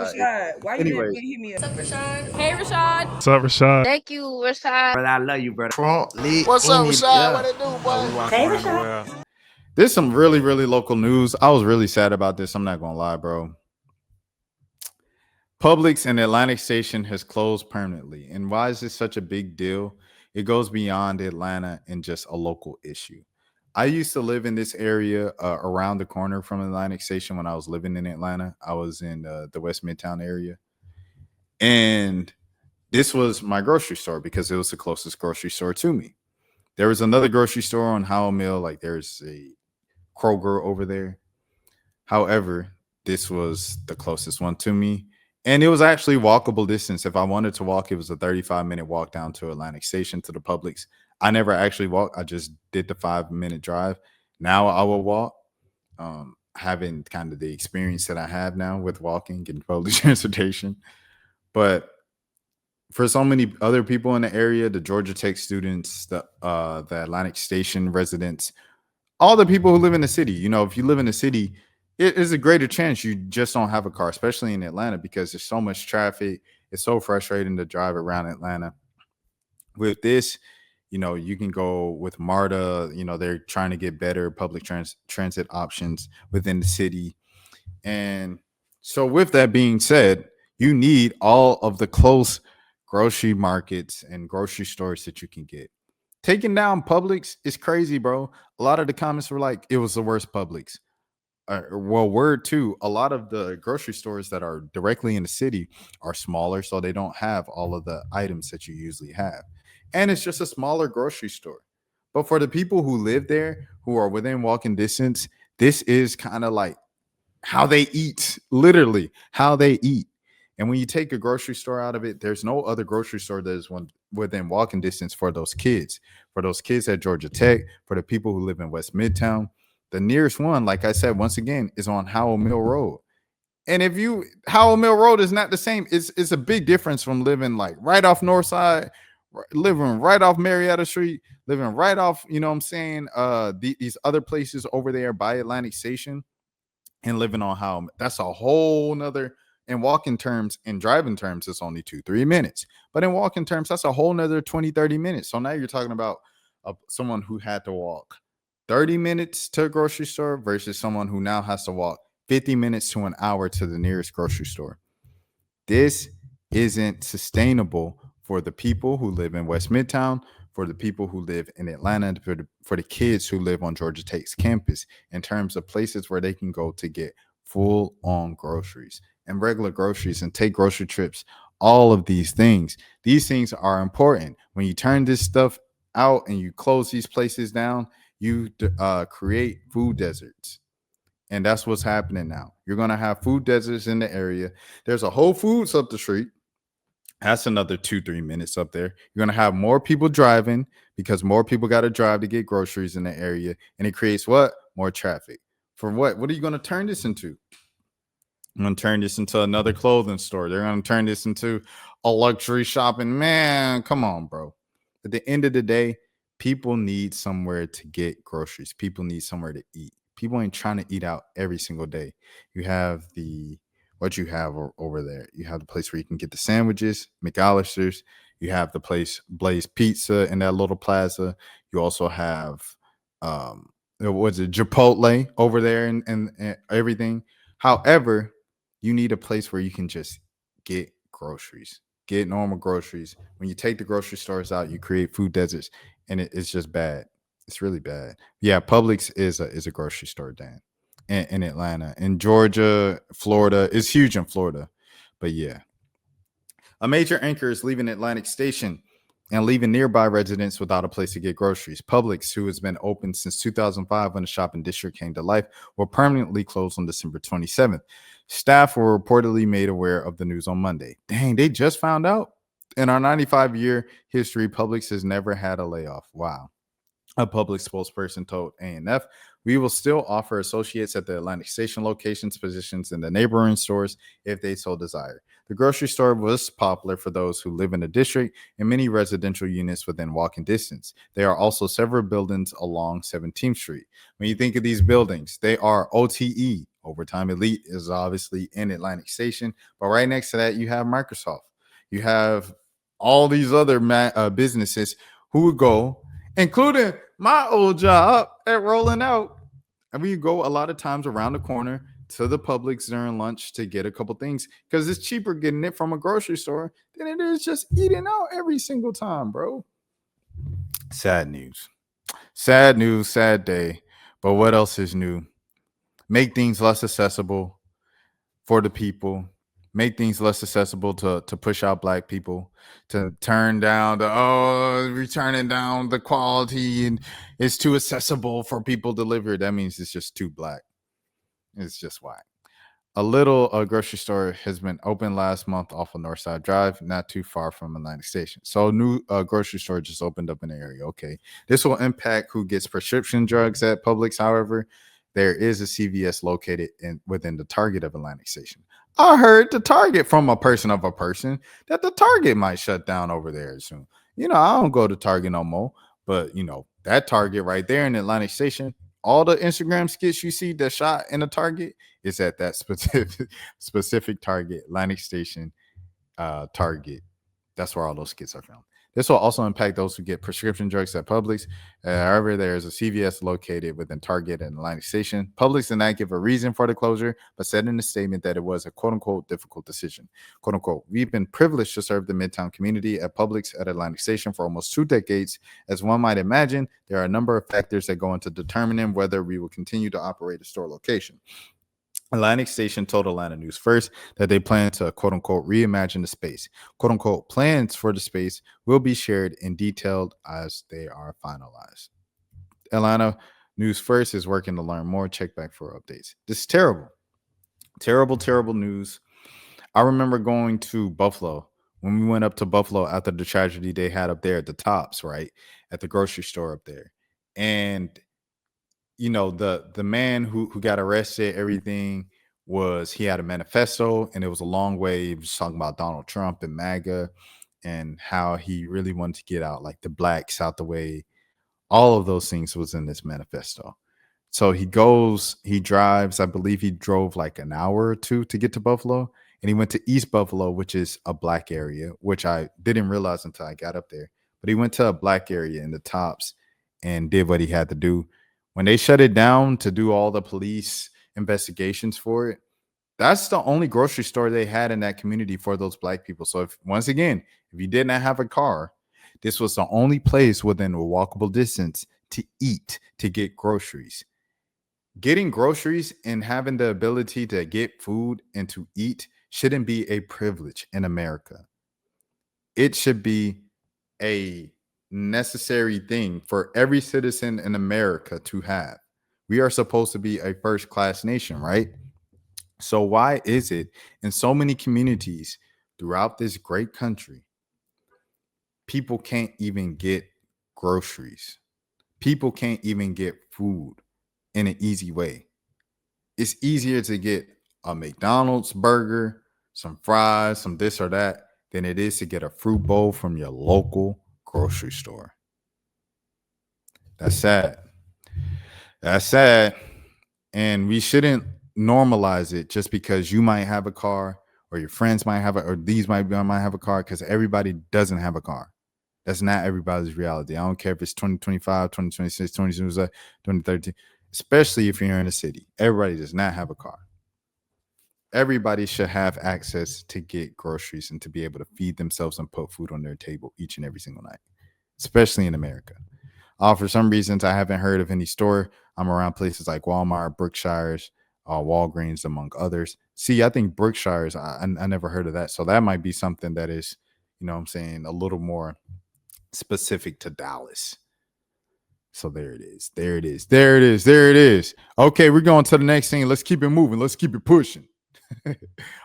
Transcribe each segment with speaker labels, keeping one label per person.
Speaker 1: Rashad, why you didn't
Speaker 2: Anyways,
Speaker 1: hit me up?
Speaker 3: What's up, Rashad? Hey, Rashad.
Speaker 4: What's up, Rashad?
Speaker 5: Thank you, Rashad.
Speaker 2: brother, I love you, brother. Trump lit
Speaker 6: What's up,
Speaker 2: in it,
Speaker 6: Rashad?
Speaker 2: yeah.
Speaker 6: What it do, boy?
Speaker 3: Hey, Rashad.
Speaker 2: There's some really, really local news. I was really sad about this. I'm not gonna lie, bro. Publix in Atlantic Station has closed permanently. And why is this such a big deal? It goes beyond Atlanta and just a local issue. I used to live in this area around the corner from Atlantic Station when I was living in Atlanta. I was in the West Midtown area. And this was my grocery store because it was the closest grocery store to me. There was another grocery store on Howell Mill, like there's a Kroger over there. However, this was the closest one to me. And it was actually walkable distance. If I wanted to walk, it was a 35-minute walk down to Atlantic Station to the Publix. I never actually walked. I just did the 5-minute drive. Now I will walk. Having kind of the experience that I have now with walking and public transportation. But for so many other people in the area, the Georgia Tech students, the Atlantic Station residents, all the people who live in the city, you know, if you live in the city, it is a greater chance you just don't have a car, especially in Atlanta, because there's so much traffic. It's so frustrating to drive around Atlanta. With this, you know, you can go with MARTA. You know, they're trying to get better public transit options within the city. And so with that being said, you need all of the close grocery markets and grocery stores that you can get. Taking down Publix is crazy, bro. A lot of the comments were like, it was the worst Publix. Well, word too, a lot of the grocery stores that are directly in the city are smaller, so they don't have all of the items that you usually have. And it's just a smaller grocery store. But for the people who live there, who are within walking distance, this is kind of like how they eat, literally how they eat. And when you take a grocery store out of it, there's no other grocery store that is within walking distance for those kids at Georgia Tech, for the people who live in West Midtown. The nearest one, like I said, once again, is on Howell Mill Road. And Howell Mill Road is not the same. It's a big difference from living like right off North Side, living right off Marietta Street, living right off, you know what I'm saying, these other places over there by Atlantic Station, and living on Howell. That's a whole nother, in walking terms, in driving terms, it's only 2-3 minutes. But in walking terms, that's a whole nother 20-30 minutes. So now you're talking about someone who had to walk 30 minutes to a grocery store versus someone who now has to walk 50 minutes to an hour to the nearest grocery store. This isn't sustainable for the people who live in West Midtown, for the people who live in Atlanta, for the kids who live on Georgia Tech's campus, in terms of places where they can go to get full-on groceries and regular groceries and take grocery trips. All of these things are important. When you turn this stuff out and you close these places down, you create food deserts. And that's what's happening now. You're going to have food deserts in the area. There's a Whole Foods up the street. That's another 2-3 minutes up there. You're going to have more people driving because more people got to drive to get groceries in the area. And it creates what? More traffic. For what? What are you going to turn this into? I'm going to turn this into another clothing store. They're going to turn this into a luxury shopping. Man, come on, bro. At the end of the day, people need somewhere to get groceries. People need somewhere to eat. People ain't trying to eat out every single day. You have what you have over there. You have the place where you can get the sandwiches, McAllister's. You have the place Blaze Pizza in that little plaza. You also have Chipotle over there and everything. However, you need a place where you can just get groceries, get normal groceries. When you take the grocery stores out, you create food deserts, and it's just bad. It's really bad. Yeah, Publix is a grocery store, Dan, in Atlanta. In Georgia, Florida, it's huge in Florida. But yeah, a major anchor is leaving Atlantic Station and leaving nearby residents without a place to get groceries. Publix, who has been open since 2005 when the shopping district came to life, will permanently close on December 27th. Staff were reportedly made aware of the news on Monday. Dang, they just found out? In our 95-year history, Publix has never had a layoff. Wow. A Publix spokesperson told ANF, we will still offer associates at the Atlantic Station locations positions in the neighboring stores if they so desire. The grocery store was popular for those who live in the district and many residential units within walking distance. There are also several buildings along 17th Street. When you think of these buildings, they are OTE, Overtime Elite is obviously in Atlantic Station, but right next to that, you have Microsoft. You have all these other businesses who would go, including my old job at Rolling Out. And we go a lot of times around the corner to the Publix during lunch to get a couple things because it's cheaper getting it from a grocery store than it is just eating out every single time, bro. Sad news. Sad news, sad day. But what else is new? Make things less accessible for the people. Make things less accessible to push out black people, to turn down we're turning down the quality and it's too accessible for people to live here. That means it's just too black. It's just whack. A little grocery store has been open last month off of Northside Drive, not too far from Atlantic Station. So a new grocery store just opened up in the area. Okay, this will impact who gets prescription drugs at Publix. However, there is a CVS located within the Target of Atlantic Station. I heard the Target from a person of a person that the Target might shut down over there soon. I don't go to Target no more, but that Target right there in Atlantic Station, all the Instagram skits you see that shot in the Target is at that specific Target, Atlantic Station Target. That's where all those skits are filmed. This will also impact those who get prescription drugs at Publix. However, there is a CVS located within Target and Atlantic Station. Publix did not give a reason for the closure, but said in a statement that it was a quote-unquote difficult decision. Quote-unquote, we've been privileged to serve the Midtown community at Publix at Atlantic Station for almost 2 decades. As one might imagine, there are a number of factors that go into determining whether we will continue to operate a store location. Atlantic Station told Atlanta News First that they plan to quote unquote reimagine the space. Quote unquote plans for the space will be shared in detail as they are finalized. Atlanta News First is working to learn more. Check back for updates. This is terrible. Terrible, terrible news. I remember going to Buffalo when we went up to Buffalo after the tragedy they had up there at the Tops, right? At the grocery store up there. And the man who got arrested, everything was he had a manifesto and it was a long way. He was talking about Donald Trump and MAGA and how he really wanted to get out like the blacks out the way. All of those things was in this manifesto. So he drives, I believe he drove like an hour or two to get to Buffalo. And he went to East Buffalo, which is a black area, which I didn't realize until I got up there. But he went to a black area in the Tops and did what he had to do. When they shut it down to do all the police investigations for it, that's the only grocery store they had in that community for those black people. So if you did not have a car, this was the only place within a walkable distance to eat, to get groceries. Getting groceries and having the ability to get food and to eat shouldn't be a privilege in America. It should be a necessary thing for every citizen in America to have. We are supposed to be a first class nation, right? So why is it in so many communities throughout this great country, people can't even get groceries? People can't even get food in an easy way. It's easier to get a McDonald's burger, some fries, some this or that, than it is to get a fruit bowl from your local grocery store. That's sad. That's sad. And we shouldn't normalize it just because you might have a car or your friends might have might have a car, because everybody doesn't have a car. That's not everybody's reality. I don't care if it's 2025, 2026, 2030, especially if you're in a city. Everybody does not have a car. Everybody should have access to get groceries and to be able to feed themselves and put food on their table each and every single night, especially in America. For some reasons, I haven't heard of any store. I'm around places like Walmart, Brookshire's, Walgreens, among others. See, I think Brookshire's, I never heard of that. So that might be something that is, what I'm saying, a little more specific to Dallas. So there it is. There it is. There it is. There it is. Okay, we're going to the next thing. Let's keep it moving. Let's keep it pushing.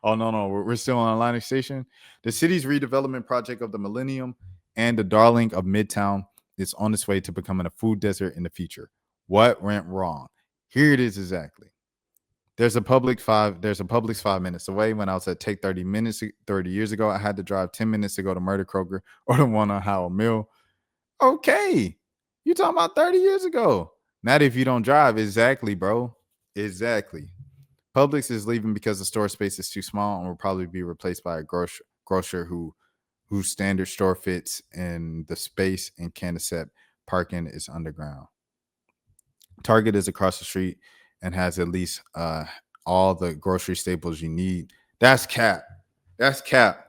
Speaker 2: Oh, no. We're still on Atlantic Station. The city's redevelopment project of the Millennium and the darling of Midtown is on its way to becoming a food desert in the future. What went wrong? Here it is exactly. There's a Publix 5 minutes away. When I was at Take 30 years ago, I had to drive 10 minutes to go to Murder Kroger or the one on Howell Mill. Okay. You talking about 30 years ago. Not if you don't drive. Exactly, bro. Exactly. Publix is leaving because the store space is too small and will probably be replaced by a grocer whose standard store fits in the space and can't accept parking is underground. Target is across the street and has at least all the grocery staples you need. That's cap. That's cap.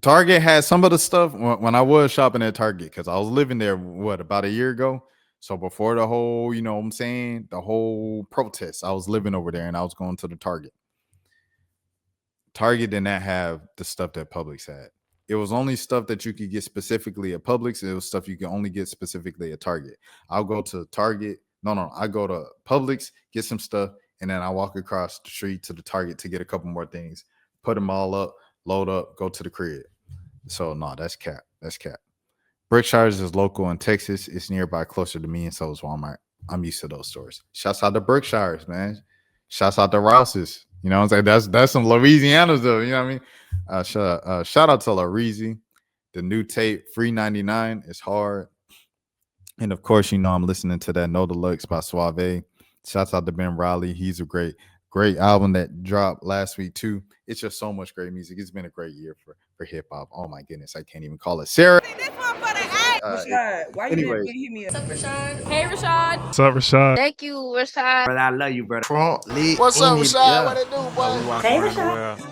Speaker 2: Target has some of the stuff when I was shopping at Target because I was living there, about a year ago. So before the whole, you know what I'm saying, the whole protest, I was living over there and I was going to the Target. Target did not have the stuff that Publix had. It was only stuff that you could get specifically at Publix. It was stuff you can only get specifically at Target. I'll go to Target. No, I go to Publix, get some stuff, and then I walk across the street to the Target to get a couple more things, put them all up, load up, go to the crib. So no, that's cap. That's cap. Berkshire's is local in Texas. It's nearby, closer to me, and so is Walmart. I'm used to those stores. Shouts out to Berkshire's, man. Shouts out to Rouse's. You know what I'm saying? That's some Louisiana stuff. You know what I mean? Shout out to Lareezy. The new tape, Free 99, is hard. And of course, you know, I'm listening to that No Deluxe by Suave. Shouts out to Ben Riley. He's a great album that dropped last week, too. It's just so much great music. It's been a great year for hip hop. Oh my goodness, I can't even call it. Sarah.
Speaker 1: Rashad, why you
Speaker 2: Anyway.
Speaker 1: didn't hit me up?
Speaker 3: What's up, Rashad? Hey, Rashad.
Speaker 4: What's up, Rashad?
Speaker 5: Thank you, Rashad.
Speaker 1: Brother, I love you, brother.
Speaker 6: What's up, Rashad? What it do, boy?
Speaker 1: Hey, Rashad.